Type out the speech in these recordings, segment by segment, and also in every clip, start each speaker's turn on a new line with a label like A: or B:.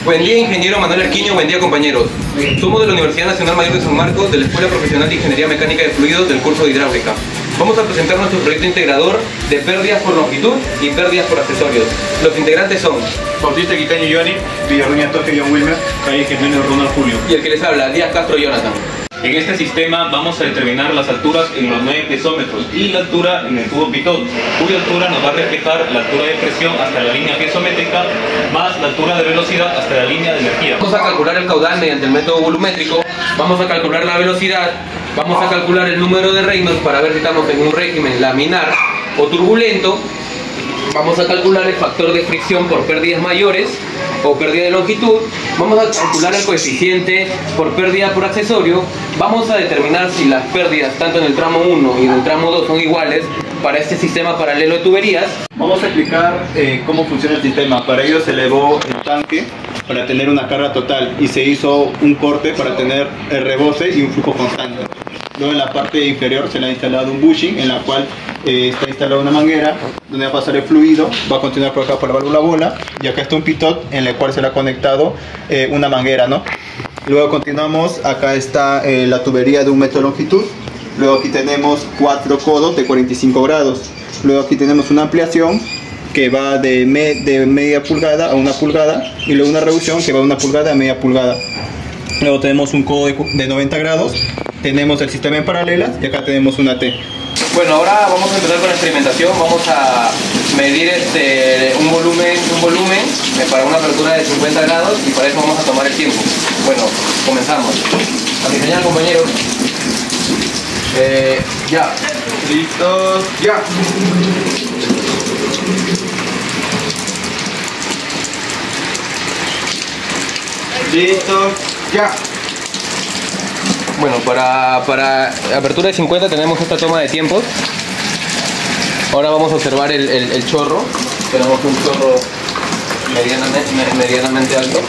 A: Buen día, ingeniero Manuel Arquiño, buen día, compañeros. Somos de la Universidad Nacional Mayor de San Marcos, de la Escuela Profesional de Ingeniería Mecánica de Fluidos del curso de Hidráulica. Vamos a presentar nuestro proyecto integrador de pérdidas por longitud y pérdidas por accesorios. Los integrantes son
B: Bautista Quicaño Johnny, Villarruña Torque John Wilmer, Calle Jiménez Ronald Julio.
A: y el que les habla, Díaz Castro Jonathan.
C: En este sistema vamos a determinar las alturas en los 9 piezómetros y la altura en el tubo pitot, cuya altura nos va a reflejar la altura de presión hasta la línea piezométrica más la altura de velocidad hasta la línea de energía.
A: Vamos a calcular el caudal mediante el método volumétrico, vamos a calcular la velocidad, vamos a calcular el número de Reynolds para ver si estamos en un régimen laminar o turbulento, vamos a calcular el factor de fricción por pérdidas mayores o pérdida de longitud, vamos a calcular el coeficiente por pérdida por accesorio, vamos a determinar si las pérdidas tanto en el tramo 1 y en el tramo 2 son iguales para este sistema paralelo de tuberías.
B: Vamos a explicar cómo funciona el sistema. Para ello se elevó el tanque para tener una carga total y se hizo un corte para tener el rebose y un flujo constante. Luego en la parte inferior se le ha instalado un bushing en la cual está instalada una manguera donde va a pasar el fluido, va a continuar por acá por la válvula bola y acá está un pitot en el cual se le ha conectado una manguera, ¿no? Luego continuamos, acá está la tubería de 1 metro de longitud. Luego aquí tenemos 4 codos de 45 grados. Luego aquí tenemos una ampliación que va de media pulgada a 1 pulgada y luego una reducción que va de 1 pulgada a media pulgada. Luego tenemos un codo de 90 grados, tenemos el sistema en paralelas y acá tenemos una T.
A: Bueno, ahora vamos a empezar con la experimentación, vamos a medir un volumen para una apertura de 50 grados y para eso vamos a tomar el tiempo. Bueno, comenzamos. A mi señal, compañero. Ya. ¿Listos? Ya. ¿Listos? Ya. Bueno, para apertura de 50 tenemos esta toma de tiempos. Ahora vamos a observar el chorro. Tenemos un chorro medianamente alto.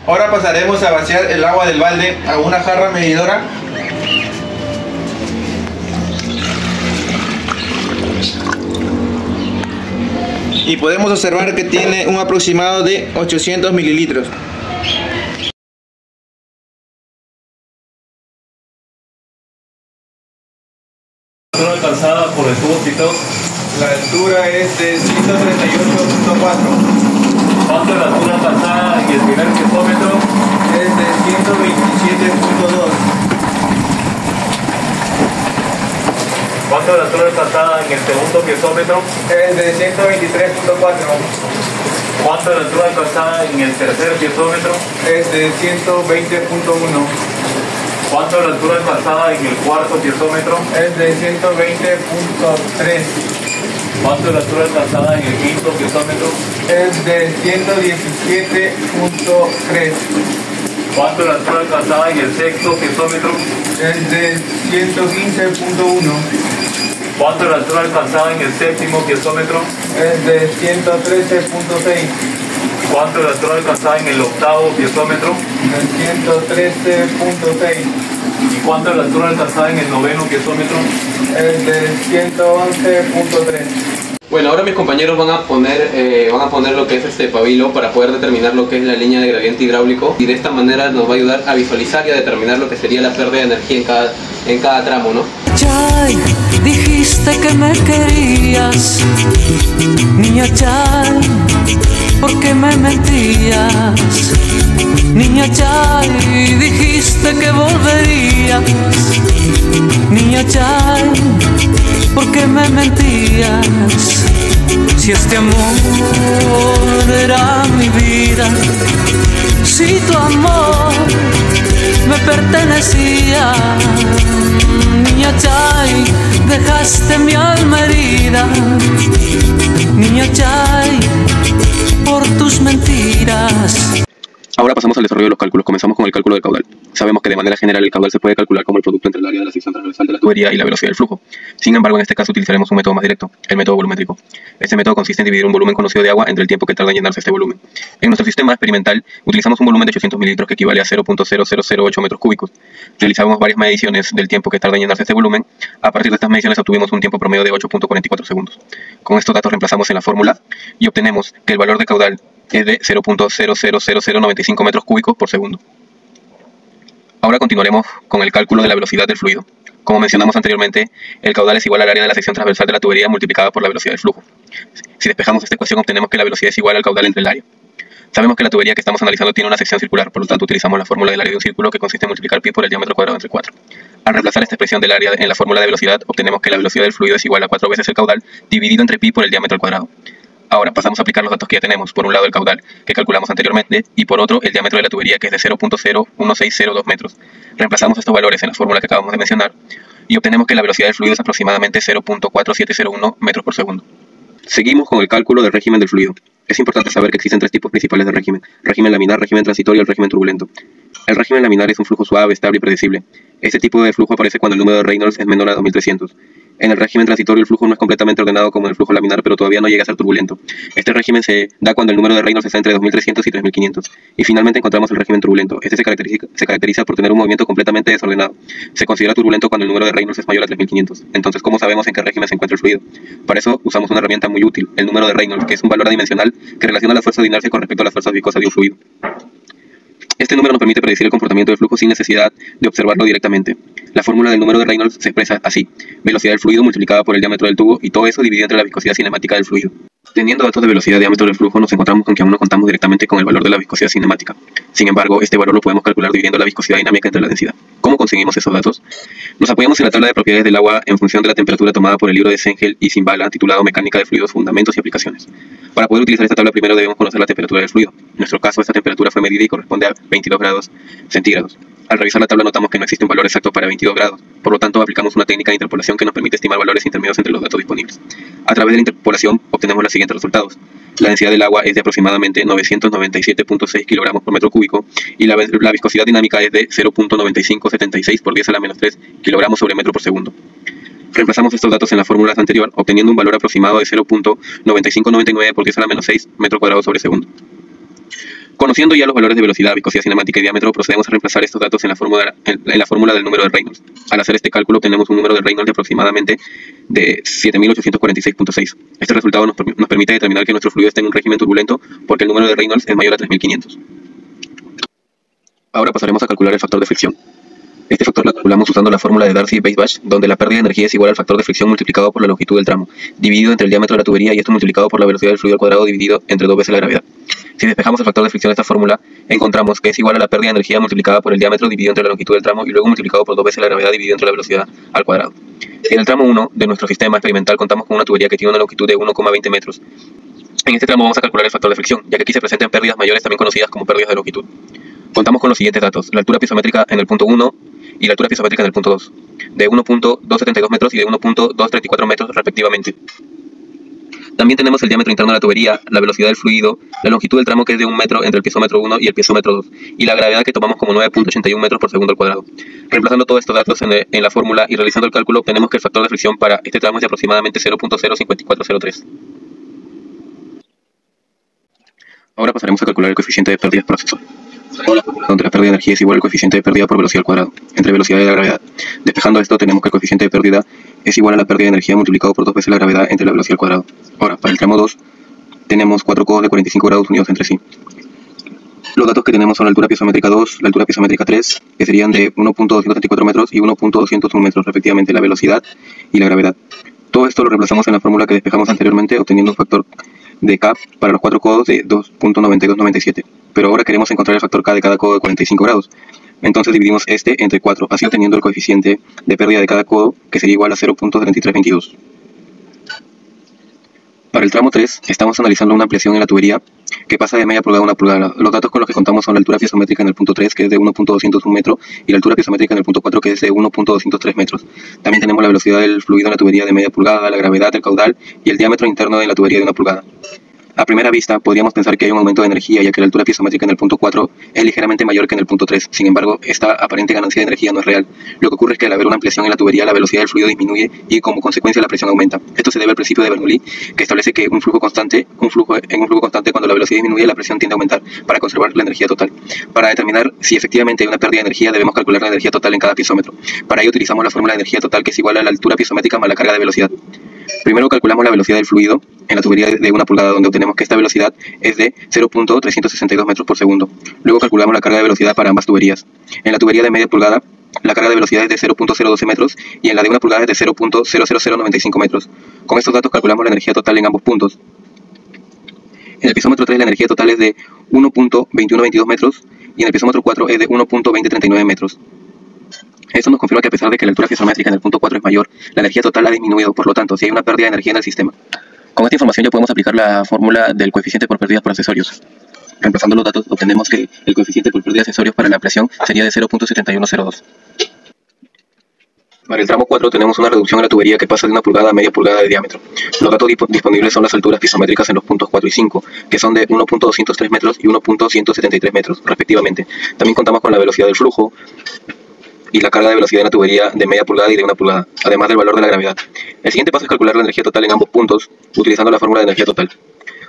D: Ahora pasaremos a vaciar el agua del balde a una jarra medidora. Y podemos observar que tiene un aproximado de 800 mililitros.
C: La altura alcanzada por el tubo pitot.
D: La altura es de 138.4.
C: ¿Cuánto es la altura alcanzada en el primer piezómetro?
D: Es de 127.2.
C: ¿Cuánto es la altura alcanzada en el segundo piezómetro?
D: Es de 123.4.
C: ¿Cuánto es la altura alcanzada en el tercer piezómetro?
D: Es de 120.1.
C: ¿Cuánto es la altura alcanzada en el cuarto piezómetro?
D: Es de 120.3.
C: ¿Cuánto es la altura alcanzada en el quinto piezómetro?
D: Es de 117.3.
C: ¿Cuánto es la altura alcanzada en el sexto piezómetro?
D: Es de 115.1.
C: ¿Cuánto es la altura alcanzada en el séptimo piezómetro?
D: Es de 113.6.
C: ¿Cuánto es la altura alcanzada en el octavo piezómetro?
D: El 113.6.
C: ¿Y cuánto es la altura alcanzada en el noveno piezómetro?
D: Es de 111.3.
A: Bueno, ahora mis compañeros van a poner lo que es este pabilo para poder determinar lo que es la línea de gradiente hidráulico y de esta manera nos va a ayudar a visualizar y a determinar lo que sería la pérdida de energía en cada tramo, ¿no?
E: Chay, dijiste que me querías, niña Chay, ¿por qué me mentías? Niña Chay, dijiste que volverías, niña Chay, ¿por qué me mentías? Si este amor era mi vida, si tu amor me pertenecía, niña Chay, dejaste mi alma herida, niña Chay, por tus mentiras.
A: Ahora pasamos al desarrollo de los cálculos. Comenzamos con el cálculo del caudal.
F: Sabemos que de manera general el caudal se puede calcular como el producto entre el área de la sección transversal de la tubería y la velocidad del flujo. Sin embargo, en este caso utilizaremos un método más directo, el método volumétrico. Este método consiste en dividir un volumen conocido de agua entre el tiempo que tarda en llenarse este volumen. En nuestro sistema experimental utilizamos un volumen de 800 mililitros que equivale a 0.0008 metros cúbicos. Realizamos varias mediciones del tiempo que tarda en llenarse este volumen. A partir de estas mediciones obtuvimos un tiempo promedio de 8.44 segundos. Con estos datos reemplazamos en la fórmula y obtenemos que el valor de caudal es de 0.000095 metros cúbicos por segundo. Ahora continuaremos con el cálculo de la velocidad del fluido. Como mencionamos anteriormente, el caudal es igual al área de la sección transversal de la tubería multiplicada por la velocidad del flujo. Si despejamos esta ecuación obtenemos que la velocidad es igual al caudal entre el área. Sabemos que la tubería que estamos analizando tiene una sección circular, por lo tanto utilizamos la fórmula del área de un círculo que consiste en multiplicar pi por el diámetro cuadrado entre 4. Al reemplazar esta expresión del área en la fórmula de velocidad, obtenemos que la velocidad del fluido es igual a 4 veces el caudal dividido entre pi por el diámetro al cuadrado. Ahora pasamos a aplicar los datos que ya tenemos. Por un lado el caudal, que calculamos anteriormente, y por otro el diámetro de la tubería, que es de 0.01602 metros. Reemplazamos estos valores en la fórmula que acabamos de mencionar y obtenemos que la velocidad del fluido es aproximadamente 0.4701 metros por segundo. Seguimos con el cálculo del régimen del fluido. Es importante saber que existen tres tipos principales de régimen: régimen laminar, régimen transitorio y el régimen turbulento. El régimen laminar es un flujo suave, estable y predecible. Este tipo de flujo aparece cuando el número de Reynolds es menor a 2300. En el régimen transitorio el flujo no es completamente ordenado como en el flujo laminar, pero todavía no llega a ser turbulento. Este régimen se da cuando el número de Reynolds está entre 2300 y 3500. Y finalmente encontramos el régimen turbulento. Este se caracteriza por tener un movimiento completamente desordenado. Se considera turbulento cuando el número de Reynolds es mayor a 3500. Entonces, ¿cómo sabemos en qué régimen se encuentra el fluido? Para eso usamos una herramienta muy útil, el número de Reynolds, que es un valor adimensional que relaciona la fuerza de inercia con respecto a las fuerzas viscosas de un fluido. Este número nos permite predecir el comportamiento del flujo sin necesidad de observarlo directamente. La fórmula del número de Reynolds se expresa así: velocidad del fluido multiplicada por el diámetro del tubo, y todo eso dividido entre la viscosidad cinemática del fluido. Teniendo datos de velocidad y diámetro del flujo, nos encontramos con que aún no contamos directamente con el valor de la viscosidad cinemática. Sin embargo, este valor lo podemos calcular dividiendo la viscosidad dinámica entre la densidad. ¿Cómo conseguimos esos datos? Nos apoyamos en la tabla de propiedades del agua en función de la temperatura tomada por el libro de Sengel y Simbala, titulado Mecánica de fluidos, fundamentos y aplicaciones. Para poder utilizar esta tabla primero debemos conocer la temperatura del fluido. En nuestro caso, esta temperatura fue medida y corresponde a 22 grados centígrados. Al revisar la tabla notamos que no existe un valor exacto para 22 grados, por lo tanto aplicamos una técnica de interpolación que nos permite estimar valores intermedios entre los datos disponibles. A través de la interpolación obtenemos los siguientes resultados. La densidad del agua es de aproximadamente 997.6 kilogramos por metro cúbico y la viscosidad dinámica es de 0.9576 por 10 a la menos 3 kilogramos sobre metro por segundo. Reemplazamos estos datos en la fórmula anterior, obteniendo un valor aproximado de 0.9599 por 10 a la menos 6 metro cuadrado sobre segundo. Conociendo ya los valores de velocidad, viscosidad cinemática y diámetro, procedemos a reemplazar estos datos en la fórmula del número de Reynolds. Al hacer este cálculo obtenemos un número de Reynolds de aproximadamente de 7846.6. Este resultado nos permite determinar que nuestro fluido está en un régimen turbulento porque el número de Reynolds es mayor a 3500. Ahora pasaremos a calcular el factor de fricción. Este factor lo calculamos usando la fórmula de Darcy-Weisbach, donde la pérdida de energía es igual al factor de fricción multiplicado por la longitud del tramo, dividido entre el diámetro de la tubería, y esto multiplicado por la velocidad del fluido al cuadrado dividido entre 2 veces la gravedad. Si despejamos el factor de fricción de esta fórmula, encontramos que es igual a la pérdida de energía multiplicada por el diámetro dividido entre la longitud del tramo y luego multiplicado por 2 veces la gravedad dividido entre la velocidad al cuadrado. En el tramo 1 de nuestro sistema experimental contamos con una tubería que tiene una longitud de 1,20 metros. En este tramo vamos a calcular el factor de fricción, ya que aquí se presentan pérdidas mayores también conocidas como pérdidas de longitud. Contamos con los siguientes datos: la altura piezométrica en el punto 1 y la altura piezométrica en el punto 2, de 1.272 metros y de 1.234 metros respectivamente. También tenemos el diámetro interno de la tubería, la velocidad del fluido, la longitud del tramo que es de 1 metro entre el piezómetro 1 y el piezómetro 2, y la gravedad que tomamos como 9.81 metros por segundo al cuadrado. Reemplazando todos estos datos en la fórmula y realizando el cálculo, obtenemos que el factor de fricción para este tramo es de aproximadamente 0.05403. Ahora pasaremos a calcular el coeficiente de pérdidas por acceso, donde la pérdida de energía es igual al coeficiente de pérdida por velocidad al cuadrado, entre velocidad y la gravedad. Despejando esto, tenemos que el coeficiente de pérdida es igual a la pérdida de energía multiplicado por 2 veces la gravedad entre la velocidad al cuadrado. Ahora, para el tramo 2, tenemos 4 codos de 45 grados unidos entre sí. Los datos que tenemos son la altura piezométrica 2, la altura piezométrica 3, que serían de 1.234 metros y 1.201 metros respectivamente, la velocidad y la gravedad. Todo esto lo reemplazamos en la fórmula que despejamos anteriormente, obteniendo un factor de K para los 4 codos de 2.9297. Pero ahora queremos encontrar el factor K de cada codo de 45 grados. Entonces dividimos este entre 4, así obteniendo el coeficiente de pérdida de cada codo, que sería igual a 0.3322. Para el tramo 3, estamos analizando una ampliación en la tubería que pasa de media pulgada a 1 pulgada. Los datos con los que contamos son la altura piezométrica en el punto 3, que es de 1.201 metro, y la altura piezométrica en el punto 4, que es de 1.203 metros. También tenemos la velocidad del fluido en la tubería de media pulgada, la gravedad del caudal y el diámetro interno de la tubería de 1 pulgada. A primera vista, podríamos pensar que hay un aumento de energía, ya que la altura piezométrica en el punto 4 es ligeramente mayor que en el punto 3. Sin embargo, esta aparente ganancia de energía no es real. Lo que ocurre es que al haber una ampliación en la tubería, la velocidad del fluido disminuye y como consecuencia la presión aumenta. Esto se debe al principio de Bernoulli, que establece que en un flujo constante, cuando la velocidad disminuye, la presión tiende a aumentar para conservar la energía total. Para determinar si efectivamente hay una pérdida de energía, debemos calcular la energía total en cada piezómetro. Para ello utilizamos la fórmula de energía total, que es igual a la altura piezométrica más la carga de velocidad. Primero calculamos la velocidad del fluido en la tubería de 1 pulgada, donde obtenemos que esta velocidad es de 0.362 metros por segundo. Luego calculamos la carga de velocidad para ambas tuberías. En la tubería de media pulgada, la carga de velocidad es de 0.012 metros y en la de 1 pulgada es de 0.00095 metros. Con estos datos calculamos la energía total en ambos puntos. En el piezómetro 3 la energía total es de 1.2122 metros y en el piezómetro 4 es de 1.2039 metros. Esto nos confirma que a pesar de que la altura piezométrica en el punto 4 es mayor, la energía total ha disminuido, por lo tanto, si hay una pérdida de energía en el sistema. Con esta información ya podemos aplicar la fórmula del coeficiente por pérdidas por accesorios. Reemplazando los datos, obtenemos que el coeficiente por pérdida de accesorios para la presión sería de 0.7102. Para el tramo 4 tenemos una reducción en la tubería que pasa de 1 pulgada a media pulgada de diámetro. Los datos disponibles son las alturas piezométricas en los puntos 4 y 5, que son de 1.203 metros y 1.173 metros, respectivamente. También contamos con la velocidad del flujo y la carga de velocidad en la tubería de media pulgada y de 1 pulgada, además del valor de la gravedad. El siguiente paso es calcular la energía total en ambos puntos, utilizando la fórmula de energía total.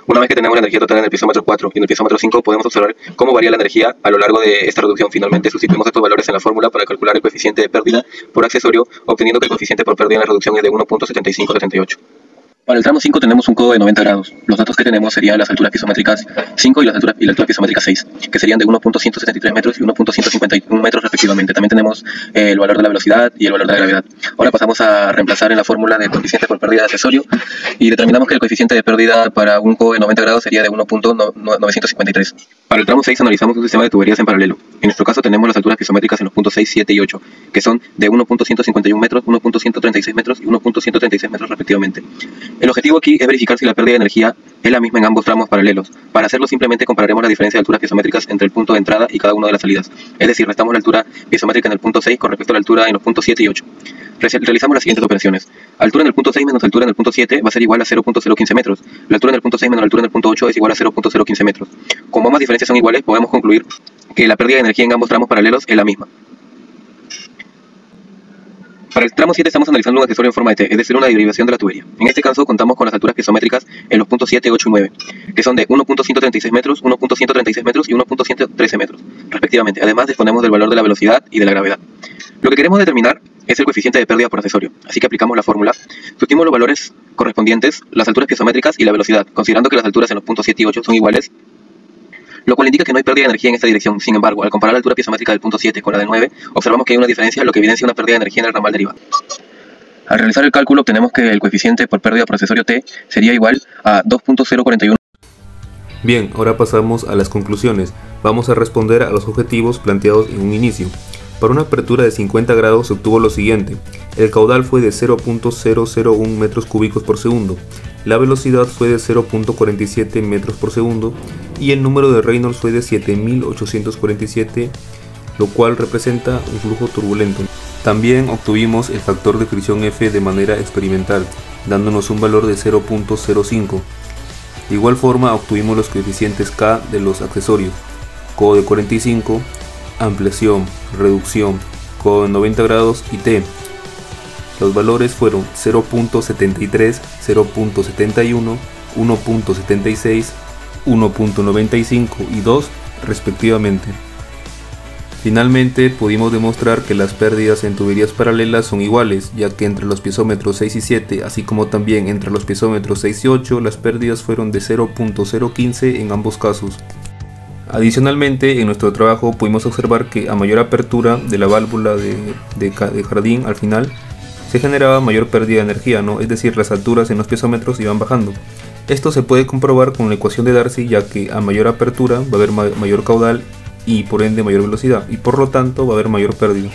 F: Una vez que tenemos la energía total en el piezómetro 4 y en el piezómetro 5, podemos observar cómo varía la energía a lo largo de esta reducción. Finalmente, sustituimos estos valores en la fórmula para calcular el coeficiente de pérdida por accesorio, obteniendo que el coeficiente por pérdida en la reducción es de 1.7578. Para el tramo 5 tenemos un codo de 90 grados. Los datos que tenemos serían las alturas piezométricas 5 y la altura piezométrica 6, que serían de 1.173 metros y 1.151 metros respectivamente. También tenemos el valor de la velocidad y el valor de la gravedad. Ahora pasamos a reemplazar en la fórmula del coeficiente por pérdida de accesorio y determinamos que el coeficiente de pérdida para un codo de 90 grados sería de 1.953. Para el tramo 6 analizamos un sistema de tuberías en paralelo. En nuestro caso tenemos las alturas piezométricas en los puntos 6, 7 y 8, que son de 1.151 metros, 1.136 metros y 1.136 metros respectivamente. El objetivo aquí es verificar si la pérdida de energía es la misma en ambos tramos paralelos. Para hacerlo simplemente compararemos la diferencia de alturas piezométricas entre el punto de entrada y cada una de las salidas. Es decir, restamos la altura piezométrica en el punto 6 con respecto a la altura en los puntos 7 y 8. Realizamos las siguientes operaciones. Altura en el punto 6 menos altura en el punto 7 va a ser igual a 0.015 metros. La altura en el punto 6 menos la altura en el punto 8 es igual a 0.015 metros. Como ambas diferencias son iguales, podemos concluir que la pérdida de energía en ambos tramos paralelos es la misma. Para el tramo 7 estamos analizando un accesorio en forma de T, es decir, una derivación de la tubería. En este caso contamos con las alturas piezométricas en los puntos 7, 8 y 9, que son de 1.136 metros, 1.136 metros y 1.113 metros, respectivamente. Además disponemos del valor de la velocidad y de la gravedad. Lo que queremos determinar es el coeficiente de pérdida por accesorio, así que aplicamos la fórmula. Sustituimos los valores correspondientes, las alturas piezométricas y la velocidad, considerando que las alturas en los puntos 7 y 8 son iguales, lo cual indica que no hay pérdida de energía en esta dirección. Sin embargo, al comparar la altura piezométrica del punto 7 con la del 9, observamos que hay una diferencia, lo que evidencia una pérdida de energía en el ramal derivado. Al realizar el cálculo obtenemos que el coeficiente por pérdida por accesorio T sería igual a 2.041.
C: Bien, ahora pasamos a las conclusiones. Vamos a responder a los objetivos planteados en un inicio. Para una apertura de 50 grados se obtuvo lo siguiente. El caudal fue de 0.001 metros cúbicos por segundo. La velocidad fue de 0.47 metros por segundo y el número de Reynolds fue de 7847, lo cual representa un flujo turbulento. También obtuvimos el factor de fricción F de manera experimental, dándonos un valor de 0.05. De igual forma obtuvimos los coeficientes K de los accesorios, codo de 45, ampliación, reducción, codo de 90 grados y T. Los valores fueron 0.73, 0.71, 1.76, 1.95 y 2 respectivamente. Finalmente pudimos demostrar que las pérdidas en tuberías paralelas son iguales, ya que entre los piezómetros 6 y 7, así como también entre los piezómetros 6 y 8, las pérdidas fueron de 0.015 en ambos casos. Adicionalmente, en nuestro trabajo pudimos observar que a mayor apertura de la válvula de jardín al final, se generaba mayor pérdida de energía, ¿no? Es decir, las alturas en los piezómetros iban bajando. Esto se puede comprobar con la ecuación de Darcy, ya que a mayor apertura va a haber mayor caudal y por ende mayor velocidad, y por lo tanto va a haber mayor pérdida.